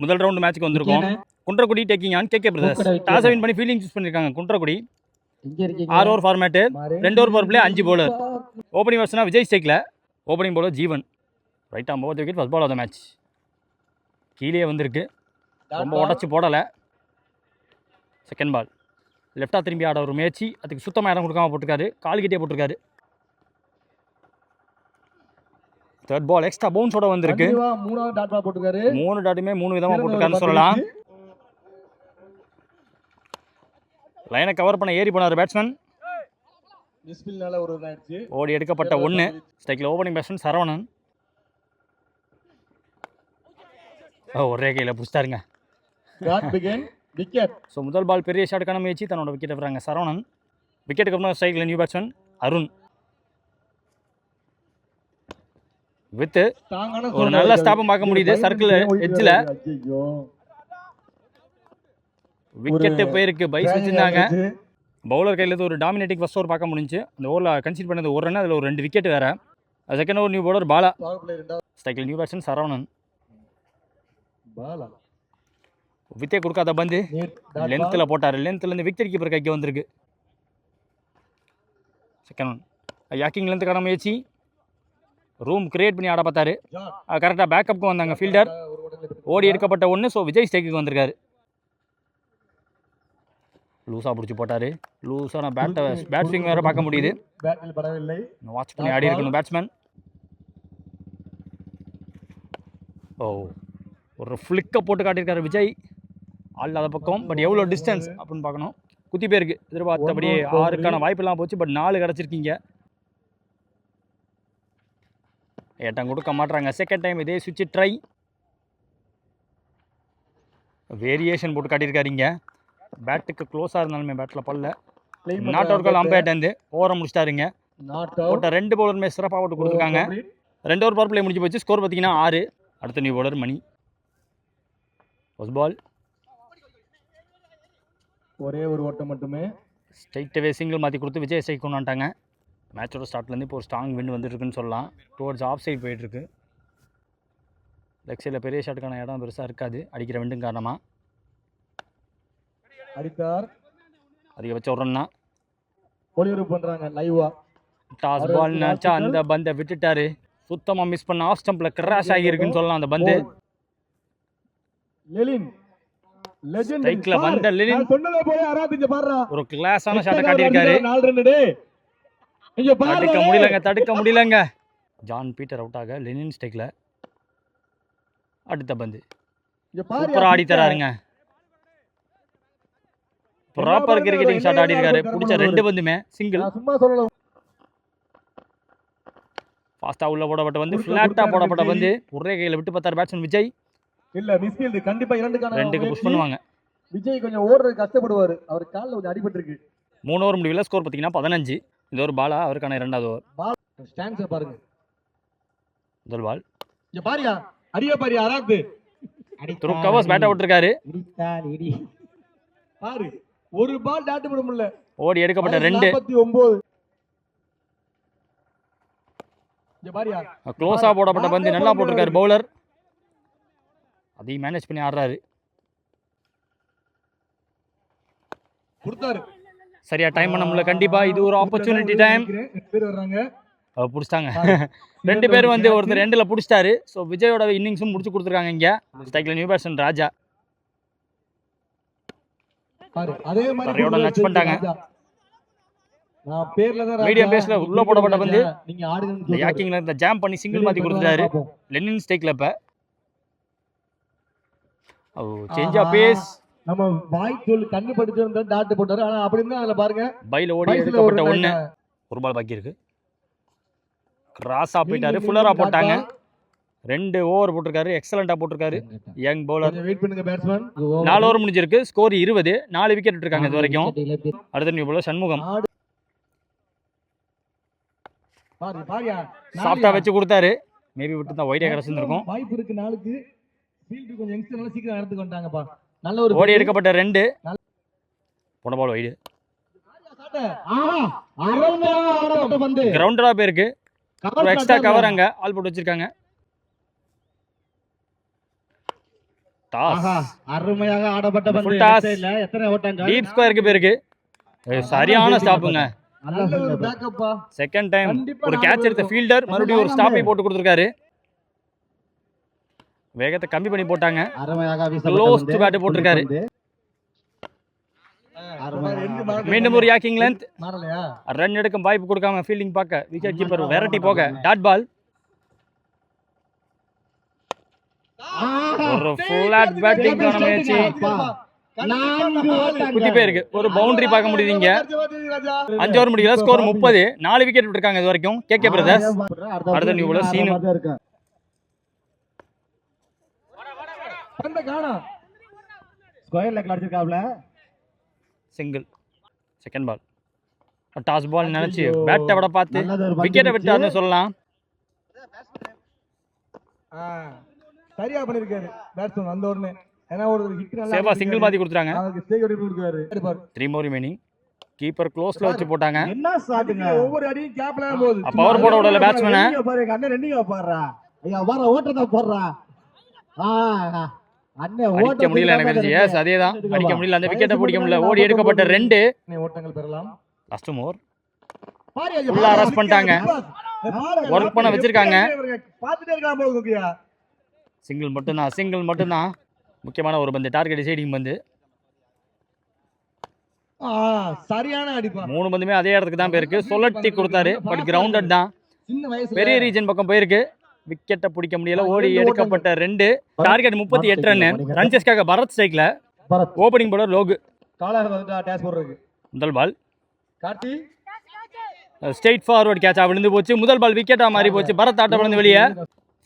முதல் ரவுண்ட் மேட்ச்க்கு வந்திருக்கோம். Kundrakudi taking on KK brothers. Toss win பண்ணி ஃபீல்டிங் சூஸ் பண்ணிருக்காங்க குன்றக்குடி. 6 over format, 2 over power play, 5 bowler. Opening பர்சனா விஜய் ஸ்டேக்ல, opening bowler Jeevan. Right arm both wicket, first ball of the match. கீழே வந்திருக்கு, ரொம்ப உடச்சி போடலை. செகண்ட் பால் லெஃப்டாக திரும்பி ஆட ஒரு முயற்சி, அதுக்கு சுத்தமாக இடம் கொடுக்காம போட்டிருக்காரு, கால் கிட்டே போட்டிருக்காரு. தேர்ட் பால் எக்ஸ்ட்ரா பவுன்ஸோட வந்திருக்கு. 3 டாட்டுமே 3 விதமாக போட்டிருக்காருன்னு சொல்லலாம். லைனை கவர் பண்ண ஏறி போனார் பேட்ஸ்மேன். ஓடி எடுக்கப்பட்ட 1. ஸ்ட்ரைக்கில் ஓப்பனிங் பேட்ஸ்மேன் சரவணன். ஒரே கையில் பிடிச்சிட்டாருங்க. ஸோ முதல் பால் பெரிய ஷாட்டுக்கான முயற்சி, தன்னோட விக்கெட்டை வராங்க சரவணன். விக்கெட்டுக்கு அப்புறம் ஸ்ட்ரைக்கில் நியூ பேட்ஸ்மேன் அருண். வித்து ஒரு நல்ல ஸ்டாப்பும் பார்க்க முடியுது சர்க்கிள் எட்ஜில். விக்கெட்டு போயிருக்கு, பைஸ் வச்சுருந்தாங்க. பவுலர் கையில் ஒரு டாமினேட்டிங் ஃபர்ஸ்ட் ஓவர் பார்க்க முடிஞ்சு. அந்த ஓவரில் கன்சிட் பண்ணது ஒரு ரன், அதில் ஒரு 2 விக்கெட் வேறு. Second over new bowler Bala. ஸ்ட்ரைக்கில் நியூ பேட்ஸ்மேன் சரவணன். வித்தே கொடுக்காத பந்து லென்த்தில் போட்டார். லென்த்லேருந்து விக்கெட் கீப்பர் கைக்கு வந்திருக்கு. செகண்ட் ஒன் யாக்கிங் லென்த்துக்கான முயற்சி, ரூம் கிரியேட் பண்ணி ஆட பார்த்தாரு. கரெக்டாக பேக்கப்புக்கு வந்தாங்க ஃபீல்டர். ஓடி எடுக்கப்பட்ட 1. ஸோ விஜய் ஸ்டேக்கு வந்திருக்காரு. லூஸாக பிடிச்சி போட்டார். லூஸான பேட் ஸ்விங் வேறு பார்க்க முடியுது. வாட்ச் பண்ணி ஆடி இருக்கணும் பேட்ஸ்மேன். ஒரு ஃப்ளிக்கை போட்டு காட்டியிருக்காரு விஜய். ஆள் பக்கம், பட் எவ்வளோ டிஸ்டன்ஸ் அப்படின்னு பார்க்கணும். குத்தி பேருக்கு எதிர்பார்த்தபடி 6க்கான வாய்ப்பெல்லாம் போச்சு, பட் 4 கிடச்சிருக்கீங்க. 8 கொடுக்க மாட்டுறாங்க. செகண்ட் டைம் இதே சுவிட்ச் ட்ரை. வேரியேஷன் போட்டு காட்டியிருக்காருங்க. பேட்டுக்கு க்ளோஸாக இருந்தாலுமே பேட்டில் பல்ல. நாட் அவுட் கால் அம்பையர்ட்டேருந்து ஓவரை முடிச்சிட்டாருங்க. போட்ட 2 பவுலருமே சிறப்பாக போட்டு கொடுத்துருக்காங்க. 2 ஓவர் பவர் பிளே முடிஞ்சு போச்சு. ஸ்கோர் பார்த்தீங்கன்னா 6. அடுத்த நியூ பவுலர் மணி. ஃபர்ஸ்ட் பால் ஒரே ஒரு ஓட்டம் மட்டுமே. ஸ்ட்ரைட்டாகவே சிங்கிள் மாற்றி கொடுத்து விஜய் ஸ்ட்ரைக் கொண்டு வந்துட்டாங்க. மேட்சோட ஸ்டார்ட்லேருந்து இப்போ ஒரு ஸ்ட்ராங் வின் வந்துட்டுருக்குன்னு சொல்லலாம். டுவர்ட்ஸ் ஆஃப் சைட் போயிட்டுருக்கு. லெக் சைடில் பெரிய ஷாட்டுக்கான இடம் பெருசாக இருக்காது அடிக்கிற விண்டும் காரணமாக. அடித்தார், அதிகபட்ச ஒரு ரன்னா ஒளிபரப்பு பண்ணுறாங்க லைவா. டாஸ் பால் நினச்சா அந்த பந்தை விட்டுட்டாரு. சுத்தமாக மிஸ் பண்ண ஆஃப் ஸ்டம்பில் கிராஷ் ஆகியிருக்குன்னு சொல்லலாம் அந்த பந்து. ஸ்ட்ரைக்ல வந்த லெலின் ஒரு கிளாஸான ஷாட்டை காட்டியிருக்காரு. தடுக்க முடியலங்க. ஜான் பீட்டர் அவுட் ஆக லெனின் ஸ்ட்ரைக்ல. அடுத்த பந்து சூப்பரா ஆடி தராருங்க. ப்ராப்பர் கிரிக்கெட்டிங் ஷாட் ஆடி இருக்காரு. பிடிச்ச 2 பந்துமே சிங்கிள். ஃபாஸ்டா உள்ள போடப்பட்ட வந்து, ஃபிளாட்டா போடப்பட்ட வந்து ஒரே கையில விட்டு பார்த்தார் பேட்ஸ்மேன் விஜய். இல்ல மிஸ்ஃபீல்ட் கண்டிப்பா 2க்கு புஷ் பண்ணுவாங்க. விஜய் கொஞ்சம் ஓடுறது கஷ்டப்படுவாரு, அவர் கால்ல கொஞ்சம் அடிபட்டு இருக்கு. 3 ஓவர் முடிவில் ஸ்கோர் பார்த்தீங்கன்னா 15. இது ஒரு பாலா, அவருக்கான 2வது ஓவர். பால் ஸ்டாண்ட்ஸ் பாருங்க. முதல் பால் இங்க பாரியா, அடியே பாரியா அராத்து. த்ரூ கவர்ஸ் பேட் அவுட் இருக்காரு. பாரு, ஒரு பால் டாட் பண்ண முடியல. ஓடி எடுக்கப்பட்ட 2. 49. இங்க பாரியா, க்ளோஸா போடப்பட்ட பந்து நல்லா போட்டிருக்காரு பவுலர். அதையும் மேனேஜ் பண்ணி ஆடுறாரு. சரியா டைம் பண்ண முடியல. கண்டிப்பா இது ஒரு ஆப்பர்ச்சுனிட்டி டைம். பிடிச்சிட்டாங்க 2 பேர் வந்து ஒருத்தர் 2ல பிடிச்சிட்டாரு. ஸோ விஜயோட இன்னிங்ஸும் முடிச்சு கொடுத்துருக்காங்க. இங்கே ஸ்ட்ரைக்ல நியூ பேட்ஸ்மேன் ராஜா. தரையோட நச் பண்ணிட்டாங்க. மீடியம் பேஸ்ல உள்ள போடப்பட்ட பந்து யாக்கிங்ல இந்த ஜாம் பண்ணி சிங்கிள் மாத்தி கொடுத்துட்டாரு லெனின் ஸ்ட்ரைக்ல. இப்ப சேஞ்ச் ஆஃப் பேஸ். நம்ம வாய் தோல் கண்ணு படிச்சிருந்தா டாட் போட்டாரு. ஆனா அப்படி இருந்தா அதுல பாருங்க பைல ஓடி எடுக்கப்பட்ட 1. ஒரு பால் பாக்கி இருக்கு. கிராஸா போயிட்டாரு. ஃபுல்லரா போட்டாங்க. 2 ஓவர் போட்டிருக்காரு. எக்ஸலண்டா போட்டிருக்காரு யங் பவுலர். வெயிட் பண்ணுங்க பேட்ஸ்மேன். 4 ஓவர் முடிஞ்சிருக்கு. ஸ்கோர் 20. 4 விக்கெட் விட்டுருக்காங்க இது வரைக்கும். அடுத்த நியூ பவுலர் சண்முகம். சாஃப்டா வச்சு கொடுத்தாரு. மேபி விட்டு தான் ஒயிட்டா கிடைச்சிருக்கும். வாய்ப்பு இருக்கு நாளுக்கு. ஃபீல்ட் கொஞ்சம் யங்ஸ்டர்னால சீக்கிரம் எடுத்து கொண்டாங்கப்பா. நல்ல ஒரு ஓடி எடுக்கப்பட்ட 2. போன பால் வைடு. கிரவுண்டரா போயிருக்கு. எக்ஸ்ட்ரா கவர் அங்க ஆல் போட்டு வச்சிருக்காங்க. டாஸ் அருமையாக ஆடப்பட்ட பந்து. Full toss. எத்தனை ஓட்டங்கள்? டீப் ஸ்கொயருக்கு போயிருக்கு. சரியான ஸ்டாப்புங்க. நல்ல ஒரு பேக்கப்பா. செகண்ட் டைம் கண்டிப்பா ஒரு நாலு கேட்ச் எடுத்த இருக்கும். ஃபீல்டர் மறுபடியும் ஒரு ஸ்டாப்பை போட்டு கொடுத்துருக்காரு. வேகத்தை கம்மி பண்ணி போட்டாங்க. அருமையாக க்ளோஸ் டு பேட் போட்டிருக்காரு. மீண்டும் ஒரு யாக்கிங் லென்த். ரன் எடுக்கும் வாய்ப்பு கொடுக்காம ஃபீல்டிங் பார்க்க விக்கெட் கீப்பர் விரட்டி போக டாட் பால். ஒரு ஃபிளாட் பேட்டிங்கான முயற்சி குத்தி போயிருக்கு. ஒரு பவுண்டரி பார்க்க முடியுது இங்க. 5 ஓவர் முடியல. ஸ்கோர் 30. 4 விக்கெட் விட்டுருக்காங்க இது வரைக்கும் கேகே பிரதர்ஸ். அடுத்த new bowler Seenu. Single. Second ball toss ball நினைச்சு பேட்டை விட பார்த்து விக்கெட்டை விட்டாருன்னு சொல்லலாம். சரியா பண்ணிருக்காரு பேட்ஸ்மேன் அந்த ஓவர்ல. ஏனா ஒரு ஹிட் நல்லா சேவா சிங்கிள் மாத்தி கொடுத்துறாங்க. அவருக்கு ஸ்டேக் ஓடி கொடுக்காரு. 3 more remaining. கீப்பர் க்ளோஸ்ல வச்சு போட்டாங்க. என்ன ஷாட்டுங்க. ஒவ்வொரு அடியும் கேப்ல போகுது. பவர் போட விடல பேட்ஸ்மேன். பாரு அண்ணன் ரெண்டிங்க பாறா. ஐயா வர ஓட்டத போடுறா. அண்ணன் அடிக்க முடியல எனக்கு தெரிஞ்சு. எஸ் அதேதான். அடிக்க முடியல. அந்த விக்கெட்டை பிடிக்க முடியல. ஓடி எடுக்கப்பட்ட 2 ஓட்டங்கள் பெறலாம். லாஸ்ட் மோர் ஃபுல்லா அரெஸ்ட் பண்ணிட்டாங்க. ஒர்க் பண்ண வச்சிருக்காங்க. பாத்துட்டே இருக்கான் போல குக்கியா. சிங்கிள் மட்டும்தான். முக்கியமான ஒரு பந்து. டார்கெட் டிசைடிங் பந்து. சரியான அடிப்பா. 3 பந்துமே அதே இடத்துக்கு தான் போயிருக்கு. சொல்லட்டி கொடுத்தாரு. பட் கிரவுண்டட் தான். சின்ன வயசுல பெரிய ரீஜன் பக்கம் போயிருக்கு. விக்கெட்டை பிடிக்க முடியல. ஓடி எடுக்கப்பட்ட 2. Target 38 run. ரன்சஸ்க்காக பரத் ஸ்ட்ரைக்ல. Opening bowler Logu. காலர் வந்து டேஷ் போடுறதுக்கு. முதல் பால் கார்த்தி ஸ்ட்ரெயிட் ஃபார்வர்ட் கேட்சா விழுந்து போச்சு. முதல் பால் விக்கெட்டா மாறி போச்சு. பரத் ஆட்ட விழுந்து வெளியே.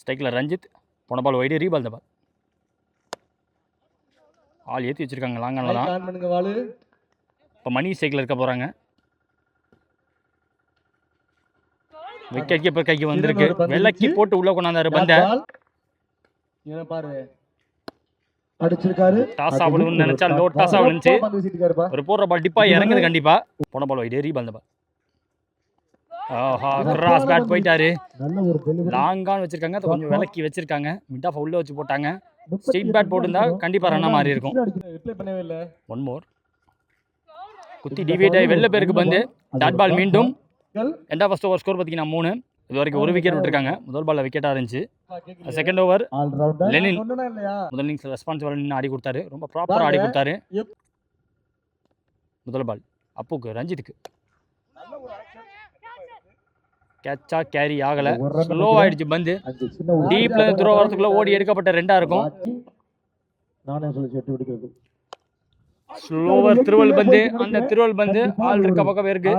ஸ்ட்ரைக்ல ரஞ்சித். போன பால் வைடு. ரீபால் தான். ஆள் ஏற்றி வச்சிருக்காங்க லாங்கான தான். இப்போ மணி ஸ்ட்ரைக்கில் இருக்க போகிறாங்க. விக்கெட் கீப்பர் கைக்கு வந்திருக்கு. வெள்ளக்கி போட்டு உள்ள கொண்டாந்தாரு பந்த. டாஸ் ஆகணும்னு நினைச்சா லோ டாஸ் ஆகணுச்சு. ஒரு போடுற பால் டிப்பா இறங்குது கண்டிப்பா. போன பால் வைடு. ரீபால் தான். கிராஸ் பேட் போயிட்டாரு. லாங்கான் வச்சிருக்காங்க. அதை கொஞ்சம் விலக்கி வச்சிருக்காங்க. மிட் ஆஃப் உள்ள வச்சு போட்டாங்க. ஸ்ட்ரெயிட் பேட் போட்டுருந்தா கண்டிப்பா ரன்னா மாறி இருக்கும். 1 more. குத்தி டிவியேட் ஆகி வெளில பேருக்கு பந்து. டாட் பால் மீண்டும். End of first over score பார்த்தீங்கன்னா 3. இது வரைக்கும் ஒரு விக்கெட் விட்டுருக்காங்க. முதல் பால்ல விக்கெட்டா இருந்துச்சு. செகண்ட் ஓவர் லெனின் முதல் இன்னிங்ஸ் ரெஸ்பான்சிபிள் நின்று ஆடி கொடுத்தாரு. ரொம்ப ப்ராப்பரா ஆடி கொடுத்தாரு. முதல் பால் அப்புக்கு ரஞ்சித்துக்கு. கேட்சா கேரி ஆகல. ஸ்லோ ஆயிடுச்சு பந்து. டீப்ல த்ரோ வரதுக்குள்ள ஓடி எடுக்கப்பட்ட 2 இருக்கும். ஸ்லோவர் திருவல் பந்து. அந்த திருவல் பந்து ஆள் இருக்க பக்கம் இருக்கு.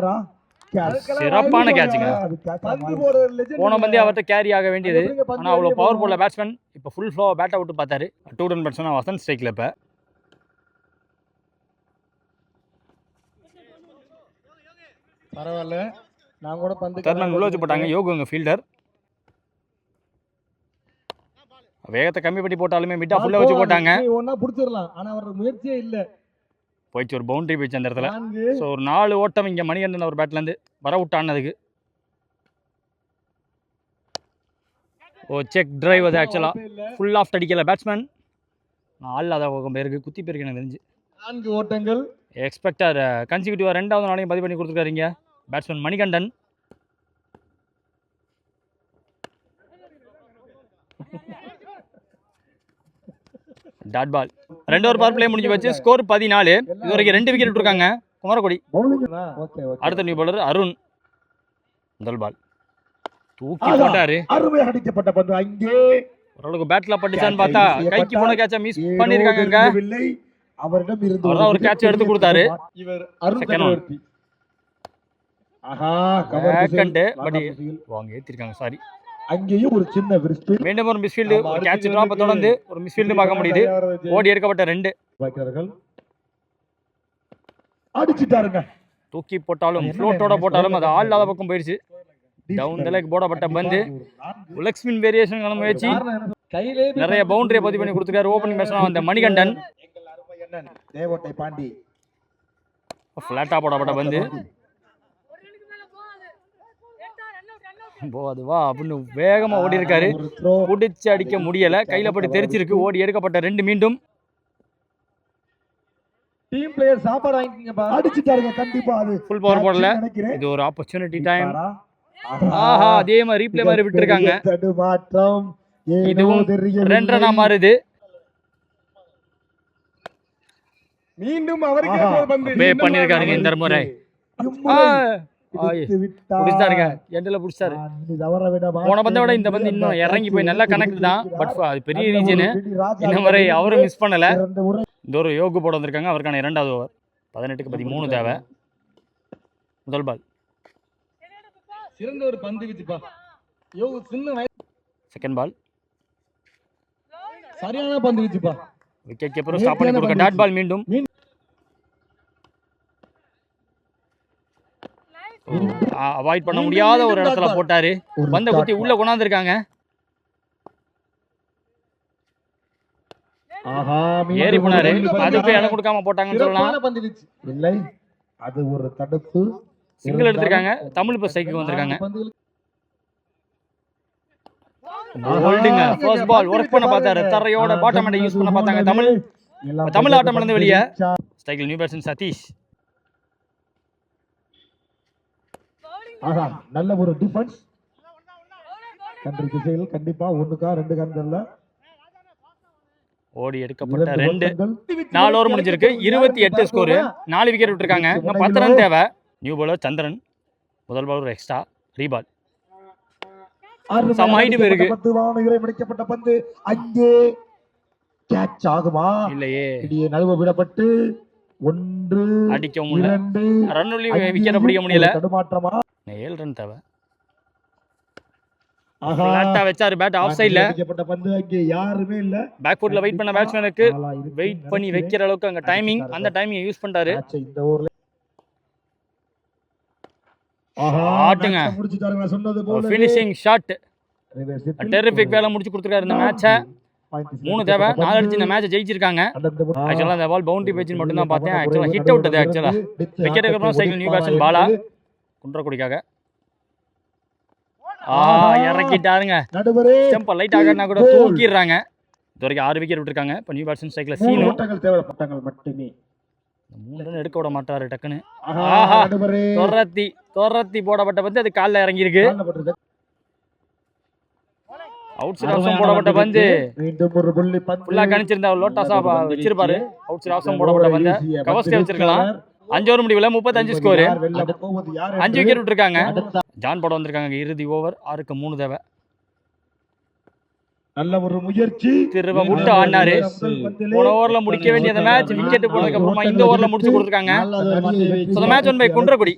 சிறப்பான கேட்சுங்க. போன பந்தே அவர்கிட்ட கேரி ஆக வேண்டியது. ஆனா அவ்வளவு பவர் போல பேட்ஸ்மேன். இப்ப ஃபுல் ஃப்ளோ பேட் அவுட் பார்த்தாரு. 2 ரன் பேட்ஸ்மேன் வசந்த் ஸ்ட்ரைக்ல. இப்ப பரவாயில்ல. நான் கூட பந்து டர்மன் உள்ள வச்சு போட்டாங்க. யோகுங்க ஃபீல்டர். வேகத்தை கம்மி பண்ணி போட்டாலுமே மிட்டா ஃபுல்லா வச்சு போட்டாங்க. ஒண்ணா புடிச்சிரலாம். ஆனா அவர் முயற்சியே இல்ல. போயிடுச்சு. ஒரு பவுண்டரி போயிடுச்சு அந்த இடத்துல. ஸோ ஒரு 4 ஓட்டம் இங்கே மணிகண்டன் அவர் பேட்ல இருந்து வர விட்டானதுக்கு. செக் டிரைவ் அது ஆக்சுவலா ஃபுல் ஆஃப் அடிக்கல பேட்ஸ்மேன். 4 அதை பேருக்கு குத்தி போயிருக்கு எனக்கு தெரிஞ்சு. 4 ஓட்டங்கள். எக்ஸ்பெக்டர் கன்சிக்யூட்டிவா 2வது நாளையும் பதிவு பண்ணி கொடுத்துருக்காருங்க batsman Manikandan. Dot ball. 2 over power play முடிஞ்சு வச்சு. ஸ்கோர் 14. இது வரைக்கும் 2 விக்கெட் விட்டுருக்காங்க குமாரகுடி. அடுத்த நியூ பாலர் அருண். முதல் பால் தூக்கி போட்டாரு. அடிக்கப்பட்ட பந்து அங்கே ஓரளவுக்கு பேட்ல பட்டுச்சான்னு பார்த்தா கைக்கு போன கேட்ச மிஸ் பண்ணிருக்காங்க. அவரிடம் இருந்து ஒரு கேட்ச் எடுத்து கொடுத்தாரு. இவர் அருண் சக்கரவர்த்தி. வாங்க ஏத்திருக்காங்க. சாரி. அங்கேயும் ஒரு சின்ன மிஸ்ஃபீல்ட். மீண்டும் ஒரு மிஸ்ஃபீல்ட். ஒரு கேட்ச் டிராப் தொடர்ந்து ஒரு மிஸ்ஃபீல்ட் பார்க்க முடியுது. ஓடி எடுக்கப்பட்ட 2 பாக்கர்கள் அடிச்சிட்டாருங்க. தூக்கி போட்டாலும் ஃப்ளோட்டோட போட்டாலும் அது ஆள் இல்லாத பக்கம் போயிடுச்சு. டவுன் த லெக் போடப்பட்ட பந்து. லெக் ஸ்பின் வேரியேஷன் முயற்சி. நிறைய பவுண்டரியை பதிவு பண்ணி கொடுத்துருக்காரு ஓபனிங் பேட்ஸ்மேன் வந்த மணிகண்டன். தேவட்டை பாண்டி. ஃபிளாட்டா போடப்பட்ட பந்து. அது வா அப்படின்னு வேகமா ஓடி இருக்காரு. ஒரு த்ரோ புடிச்சு அடிக்க முடியல, கையில பட்டு தெரிச்சிருக்கு. ஓடி எடுக்கப்பட்ட 2 மீண்டும். டீம் பிளேயர் சாப்பாடு வாங்கிக்கங்கப்பா. அடிச்சிட்டாருங்க கண்டிப்பா. அது ஃபுல் பவர் போடல. நினைக்கிறேன். இது ஒரு ஆப்பர்ச்சுனிட்டி டைம். ஆஹா. ஆஹா, அதே மாதிரி ரீப்ளே மாதிரி விட்டுருக்காங்க. தடுமாற்றம். ஏனோ இதுவும் தெரியவில்லை. 2 ரன்னா மாறுது. மீண்டும் அவருக்கே ஆஹா. ஒரு பந்து. பே பண்ணிருக்காருங்க இந்த முறை. இம்முறை ஆய், பிடித்து விட்டார். புடிச்சாருங்க, எண்டல புடிச்சாரு. இனி தவற விட போன பந்தை விட இந்த பந்து இன்னும் இறங்கி போய் நல்லா கனெக்ட் தான். பட் அது பெரிய ரீஜனு. இந்த முறை அவரும் மிஸ் பண்ணல. இந்த ஒரு யோகு போட வந்திருக்காங்க. அவருக்கான 2வது ஓவர். 18க்கு 13 தேவை. முதல் பால். சிறந்த ஒரு பந்து வீச்சுப்பா. யோ சின்ன செகண்ட் பால். சரியான பந்து வீச்சுப்பா. விக்கெட் கீப்பரும் ஸ்டாப் பண்ணி கொடுக்க. டாட் பால் மீண்டும். அவாய்ட் பண்ண முடியாத ஒரு இடத்துல போட்டாரு. பந்த குத்தி உள்ள கொண்டாந்துருக்காங்க. ஆஹா. ஏறி போனாரு. அது போய் இடம் கொடுக்காம போட்டாங்கன்னு சொல்லலாம். சிறப்பான பந்து வீச்சு. இல்லை, அது ஒரு தடுப்பு. சிங்கிள் எடுத்திருக்காங்க. தமிழ் இப்போ ஸ்ட்ரைக்கு வந்திருக்காங்க. ஹோல்டிங்க. ஃபர்ஸ்ட் பால் ஒர்க் பண்ண பார்த்தாரு. தரையோட பாட்டம் ஹேண்டை யூஸ் பண்ண பார்த்தாங்க தமிழ். தமிழ் ஆட்டம் நடந்து வெளியே. ஸ்ட்ரைக்கில் நியூ பேட்ஸ்மேன் சதீஷ். ஆஹா, நல்ல ஒரு டிஃபென்ஸ். கண்ட்ரி திசையில் கண்டிப்பா 1 2 கண்கள்ல ஓடி எடுக்கப்பட்ட 2. 4 ஓவர் முடிஞ்சிருக்கு. 28 ஸ்கோர். 4 விக்கெட் விட்டுருக்காங்க. இன்னும் 10 ரன் தேவை. நியூ பாலர் சந்திரன். முதல் பால் ஒரு எக்ஸ்ட்ரா ரீபால். சம ஹைட் போயிருக்கு. முடிக்கப்பட்ட பந்து அங்கே கேட்ச் ஆகுமா? இல்லையே, இடையே நழுவ விடப்பட்டு 1 அடிக்க முடியல. 2 ரன் விக்கெட் பிடிக்க முடியல. தடுமாற்றமா? 7 ரன் தேவை. ஆஹா. ஃபிளாட்டா வச்சாரு பேட் ஆஃப் சைடுல. அடிக்கப்பட்ட பந்து அங்கே யாருமே இல்ல. பேக் ஃபுட்ல வெயிட் பண்ண பேட்ஸ்மேனுக்கு வெயிட் பண்ணி வைக்கிற அளவுக்கு அங்க டைமிங், அந்த டைமிங் யூஸ் பண்ணிட்டாரு. இந்த ஓவர்ல ஆஹா, ஆட்டுங்க. முடிச்சிட்டாருங்க சொன்னது போல. Finishing shot. டெரிஃபிக் வேலை முடிச்சு கொடுத்துருக்காரு இந்த மேட்சை. 3 தேவை. 4 அடிச்சு இந்த மேட்சை ஜெயிச்சிருக்காங்க. ஆக்சுவலா இந்த பால் பவுண்டரி பேஜ் மட்டும் தான் பார்த்தேன். ஆக்சுவலா ஹிட் அவுட் அது. ஆக்சுவலா விக்கெட்டுக்கு அப்புறம் சைக்கிள் நியூ பேட்ஸ்மேன் பாலா குன்றக்குடிக்காக. இறக்கிட்டாருங்க. ஸ்டெம்ப் லைட் ஆகனா கூட தூக்கிடுறாங்க. இது வரைக்கும் 6 விக்கெட் விட்டுருக்காங்க. இப்போ நியூ பேட்ஸ்மேன் சைக்கிள் சீனு. தேவைப்பட்டாங்க மட்டுமே. 3 ரன் எடுக்க விட மாட்டாரு டக்குன்னு. ஆஹா, தொரத்தி போடப்பட்ட பந்து அது கால்ல இறங்கி இருக்கு. அவுட் சைட் ஆப்ஷன் போடப்பட்ட பந்து மீண்டும் ஒரு புள்ளி பந்து. ஃபுல்லா கணிச்சிருந்தா லோட்டாஸா வச்சிருப்பாரு. அவுட் சைட் ஆப்ஷன் போடப்பட்ட பந்து கவர்ஸ்டே வச்சிருக்கலாம். 5 ஓவர் முடிவுல 35 ஸ்கோர். 5 விக்கெட் விட்டுருக்காங்க. ஜான் போட வந்திருக்காங்க. இறுதி ஓவர் 6க்கு 3 தேவை. நல்ல ஒரு முயற்சி. திரும்ப விட்டு ஆடினாரு. போன ஓவர்ல முடிக்க வேண்டிய அந்த மேட்ச் விக்கெட் போனதுக்கு அப்புறமா இந்த ஓவர்ல முடிச்சு கொடுத்துருக்காங்க. Match won by Kundrakudi.